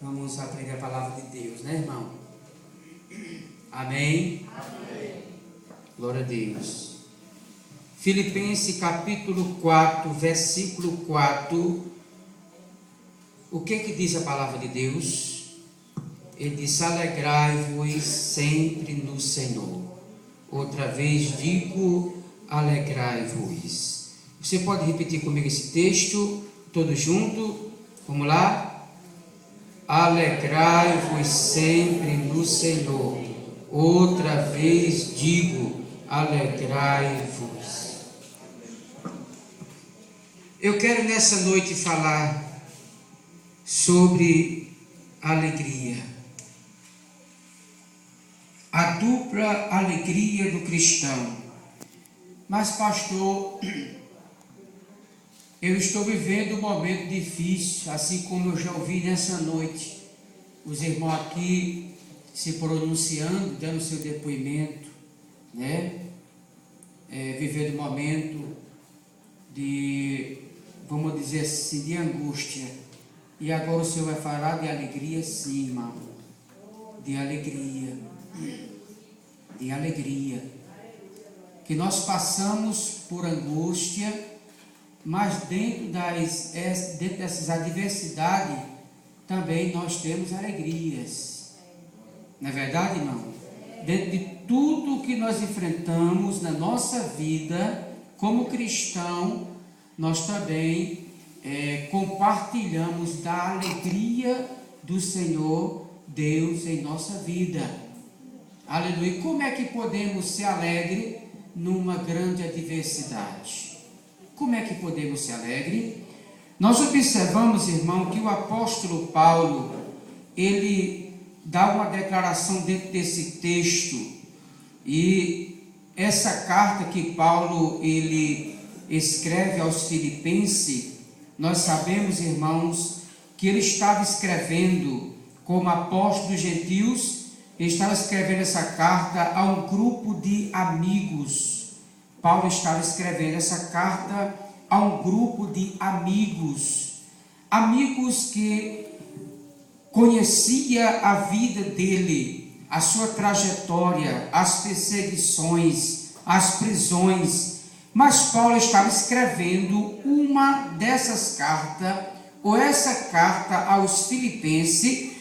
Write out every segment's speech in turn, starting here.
Vamos aprender a palavra de Deus, né, irmão? Amém? Amém. Glória a Deus. Filipenses capítulo 4, versículo 4. O que diz a palavra de Deus? Ele diz: alegrai-vos sempre no Senhor. Outra vez digo, alegrai-vos. Você pode repetir comigo esse texto, todos juntos? Vamos lá? Alegrai-vos sempre no Senhor. Outra vez digo, alegrai-vos. Eu quero nessa noite falar sobre alegria. A dupla alegria do cristão. Mas, pastor, eu estou vivendo um momento difícil, assim como eu já ouvi nessa noite os irmãos aqui se pronunciando, dando seu depoimento, né? Vivendo um momento de, vamos dizer assim, de angústia. E agora o Senhor vai falar de alegria, sim, irmão. De alegria. De alegria. Que nós passamos por angústia, mas dentro dessas adversidades também nós temos alegrias. Não é verdade, irmão? Dentro de tudo que nós enfrentamos na nossa vida, como cristão, nós também compartilhamos da alegria do Senhor Deus em nossa vida. Aleluia. E como é que podemos ser alegres numa grande adversidade? Como é que podemos ser alegres? Nós observamos, irmão, que o apóstolo Paulo, ele dá uma declaração dentro desse texto, e essa carta que Paulo, ele escreve aos Filipenses, nós sabemos, irmãos, que ele estava escrevendo como apóstolo dos gentios, ele estava escrevendo essa carta a um grupo de amigos. Paulo estava escrevendo essa carta a um grupo de amigos, amigos que conhecia a vida dele, a sua trajetória, as perseguições, as prisões, mas Paulo estava escrevendo uma dessas cartas, ou essa carta aos Filipenses,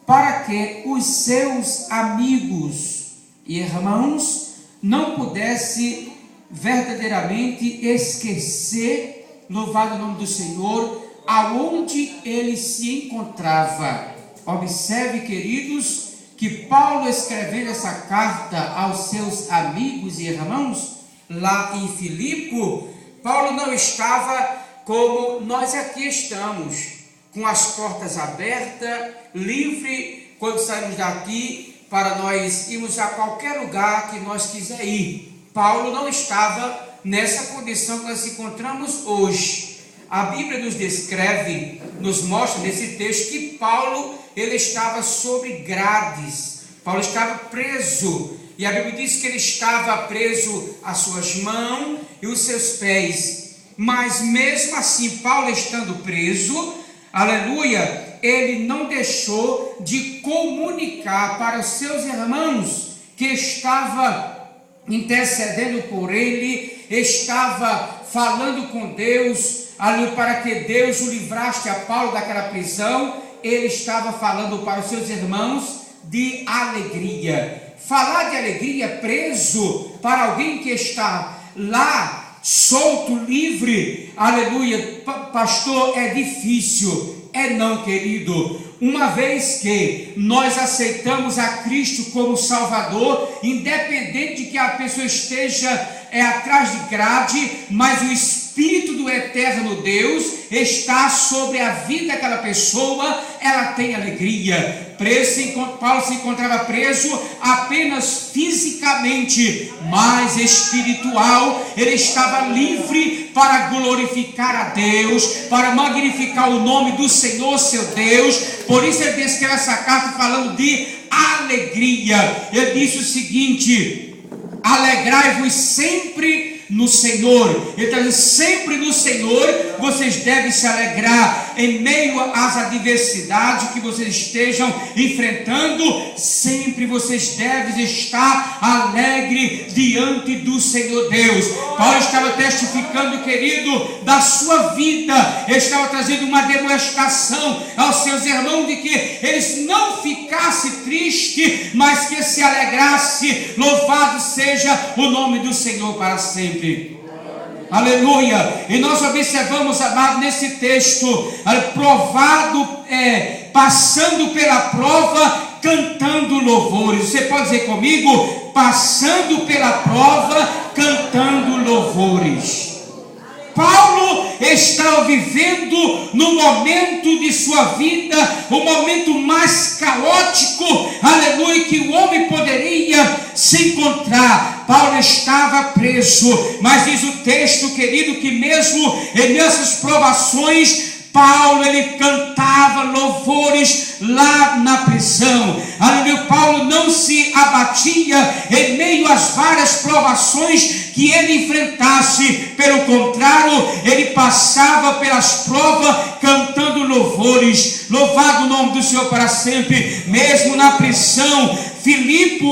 para que os seus amigos e irmãos não pudessem verdadeiramente esquecer, louvado o nome do Senhor, aonde ele se encontrava. Observe, queridos, que Paulo escrevendo essa carta aos seus amigos e irmãos, lá em Filipe, Paulo não estava como nós aqui estamos, com as portas abertas, livre, quando saímos daqui, para nós irmos a qualquer lugar que nós quiser ir. Paulo não estava nessa condição que nós encontramos hoje. A Bíblia nos descreve, nos mostra nesse texto que Paulo, ele estava sobre grades. Paulo estava preso, e a Bíblia diz que ele estava preso às suas mãos e os seus pés. Mas mesmo assim, Paulo estando preso, aleluia, ele não deixou de comunicar para os seus irmãos que estava intercedendo por ele, estava falando com Deus, ali para que Deus o livrasse a Paulo daquela prisão. Ele estava falando para os seus irmãos de alegria. Falar de alegria preso para alguém que está lá solto, livre, aleluia, pastor, é difícil. É não, querido. Uma vez que nós aceitamos a Cristo como Salvador, independente de que a pessoa esteja atrás de grade, mas o Espírito do eterno Deus está sobre a vida daquela pessoa, ela tem alegria. Paulo se encontrava preso apenas fisicamente, mas espiritual. Ele estava livre para glorificar a Deus, para magnificar o nome do Senhor seu Deus. Por isso ele escreve essa carta falando de alegria. Ele disse o seguinte: alegrai-vos sempre no Senhor. Ele está dizendo, sempre no Senhor vocês devem se alegrar. Em meio às adversidades que vocês estejam enfrentando, sempre vocês devem estar alegre diante do Senhor Deus. Paulo estava testificando, querido, da sua vida. Ele estava trazendo uma demonstração aos seus irmãos de que eles não ficassem tristes, mas que se alegrasse. Louvado seja o nome do Senhor para sempre. Aleluia. E nós observamos, amado, nesse texto, passando pela prova, cantando louvores. Você pode dizer comigo? Passando pela prova, cantando louvores. Paulo estava vivendo no momento de sua vida, o momento mais caótico, aleluia, que o homem poderia se encontrar. Paulo estava preso, mas diz o texto, querido, que mesmo em essas provações, Paulo, ele cantava louvores lá na prisão. Aleluia. Paulo não se abatia em meio às várias provações que ele enfrentasse. Pelo contrário, ele passava pelas provas cantando louvores. Louvado o nome do Senhor para sempre. Mesmo na prisão, Filipe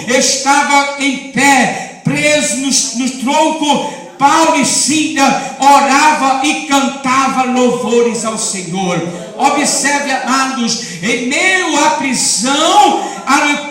estava em pé, preso no tronco. Paulo e Silas orava e cantava louvores ao Senhor. Observe, amados, em meio à prisão,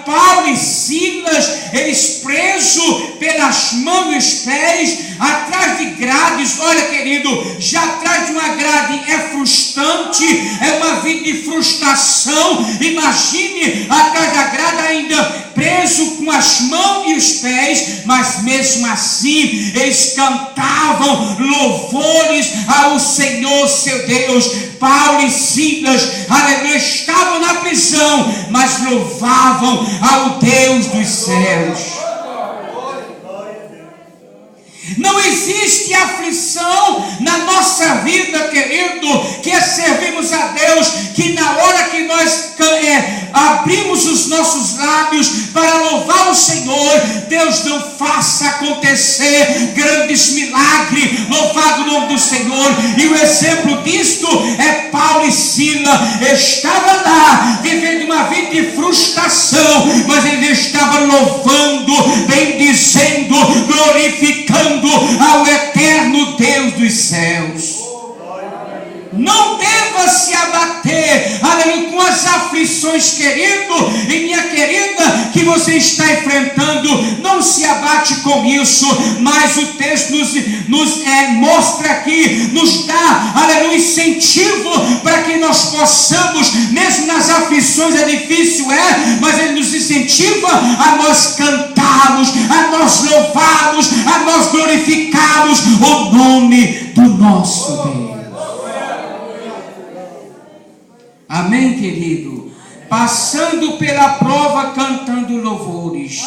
Paulo e Silas, eles presos pelas mãos e os pés, atrás de grades. Olha, querido, já atrás de uma grade é frustrante, é uma vida de frustração. Imagine atrás da grade ainda preso com as mãos e os pés, mas mesmo assim eles cantavam louvores ao Senhor seu Deus. Paulo e Silas, aleluia, estavam na prisão, mas louvavam ao Deus dos céus. Não existe aflição na nossa vida, querido, que servimos a Deus, que na hora que nós abrimos os nossos lábios para louvar o Senhor, Deus não faça acontecer grandes milagres. Louvado o nome do Senhor. E o exemplo disto é Paulo e Silas. Estavam lá vivendo uma vida de frustração, mas eles estavam louvando, bendizendo, glorificando ao eterno Deus dos céus. Não deva se abater, aleluia, com as aflições, querido e minha querida, que você está enfrentando. Não se abate com isso, mas o texto nos mostra aqui, nos dá, aleluia, incentivo para que nós possamos, mesmo nas aflições, é difícil, mas ele nos incentiva a nós cantarmos, a nós louvarmos, a nós glorificarmos o nome do nosso Deus. Amém, querido? Passando pela prova, cantando louvores.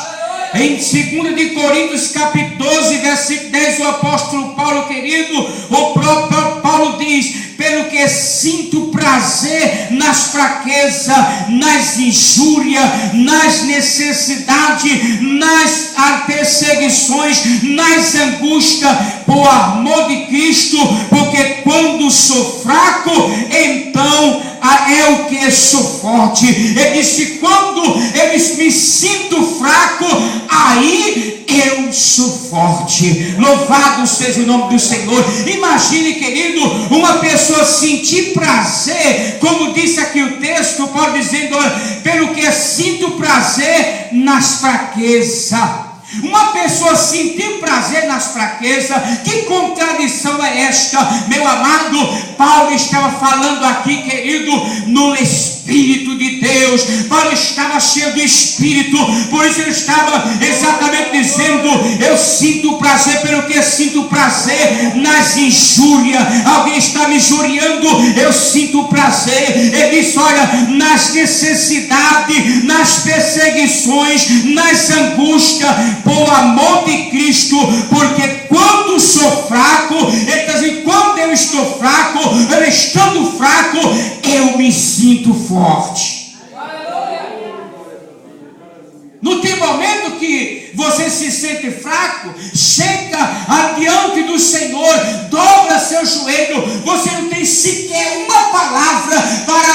Em 2 de Coríntios, capítulo 12, versículo 10, o apóstolo Paulo, querido, o próprio Paulo diz: pelo que sinto prazer nas fraquezas, nas injúrias, nas necessidades, nas perseguições, nas angústias, por amor de Cristo, porque quando sou fraco, então é o que sou forte. Ele disse: quando eu me sinto fraco, aí eu sou forte. Louvado seja o nome do Senhor. Imagine, querido, uma pessoa sentir prazer, como disse aqui o texto, Paulo dizendo: pelo que sinto prazer nas fraquezas. Uma pessoa sentir prazer nas fraquezas, que contradição é esta, meu amado? Paulo estava falando aqui, querido, no Espírito de Deus. Paulo estava cheio do Espírito, por isso ele estava exatamente dizendo: eu sinto prazer, pelo que sinto prazer nas injúrias. Alguém está me injuriando, eu sinto prazer. Ele disse: olha, nas necessidades, nas perseguições, nas angústias, por amor de Cristo, porque quando sou fraco, ele está dizendo, quando eu estou fraco, eu estando fraco, eu me sinto forte. Não tem momento que você se sente fraco, chega adiante do Senhor, dobra seu joelho, você não tem sequer uma palavra para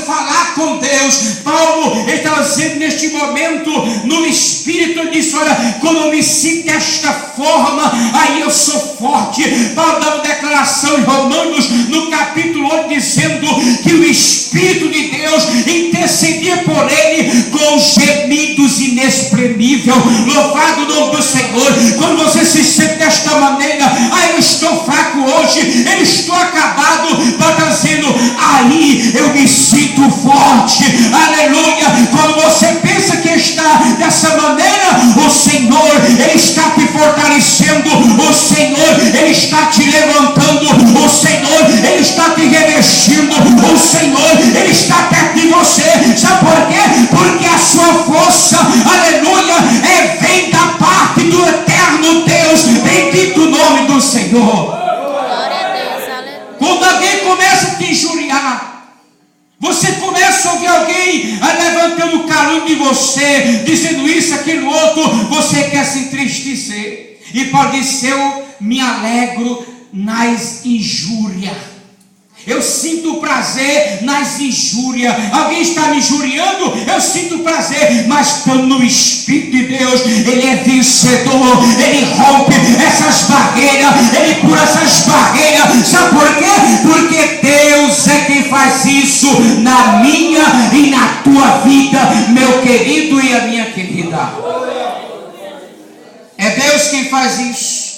falar com Deus. Paulo estava dizendo neste momento, no Espírito, ele disse: olha, quando eu me sinto desta forma, aí eu sou forte. Paulo dá uma declaração em Romanos, no capítulo 8, dizendo que o Espírito de Deus intercedia por ele com gemidos inexprimíveis. Louvado o nome do Senhor. Quando você se sente desta maneira, eu estou fraco hoje, eu estou acabado, Paulo está dizendo, aí eu me sinto forte. Aleluia. Quando você pensa que está dessa maneira, o Senhor, Ele está te fortalecendo, o Senhor, Ele está te levantando, o Senhor, Ele está te revestindo, o Senhor, Ele está perto de você. Sabe por quê? Porque a sua força, aleluia, vem da parte do eterno Deus. Bendito o nome do Senhor. Glória a Deus, aleluia. Quando alguém começa a te injuriar, você começa a ouvir alguém levantando o calúnio de você, dizendo isso, aquilo, outro, você quer se entristecer. E Paulo disse: eu me alegro nas injúrias. Eu sinto prazer nas injúrias. Alguém está me injuriando, eu sinto prazer. Mas quando no Espírito de Deus, Ele é vencedor, Ele rompe essas barreiras, Ele pula essas barreiras. Sabe por quê? Porque Deus é quem faz isso na minha e na tua vida, meu querido e a minha querida. É Deus quem faz isso.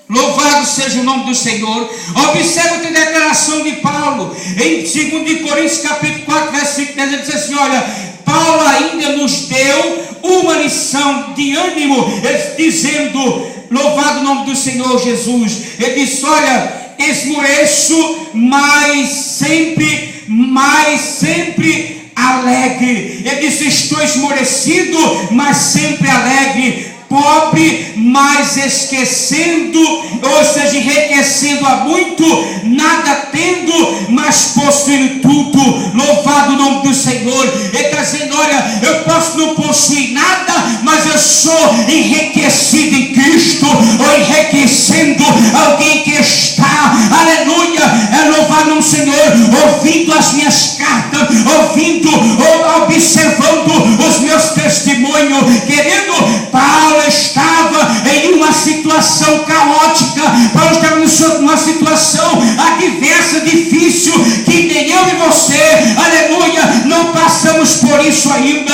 Louvado seja o nome do Senhor. Observe a declaração de Paulo em 2 Coríntios capítulo 4, versículo 10. Ele diz assim: olha, Paulo ainda nos deu uma lição de ânimo, dizendo, louvado o nome do Senhor Jesus. Ele disse: olha, esmoreço, mas sempre alegre. Ele disse: estou esmorecido, mas sempre alegre. Pobre, mas esquecendo, ou seja, enriquecendo a muito, nada tendo, mas possuindo tudo. Louvado o nome do Senhor. Ele está dizendo: olha, eu posso não possuir nada, mas eu sou enriquecido em Cristo, ou enriquecendo alguém que está, aleluia, louvado o Senhor, ouvindo as minhas cartas, ouvindo, ou observando os meus testemunhos. Querido, Paulo estava em uma situação caótica, Paulo estava numa situação adversa, difícil, que nem eu e você, aleluia, não passamos por isso ainda.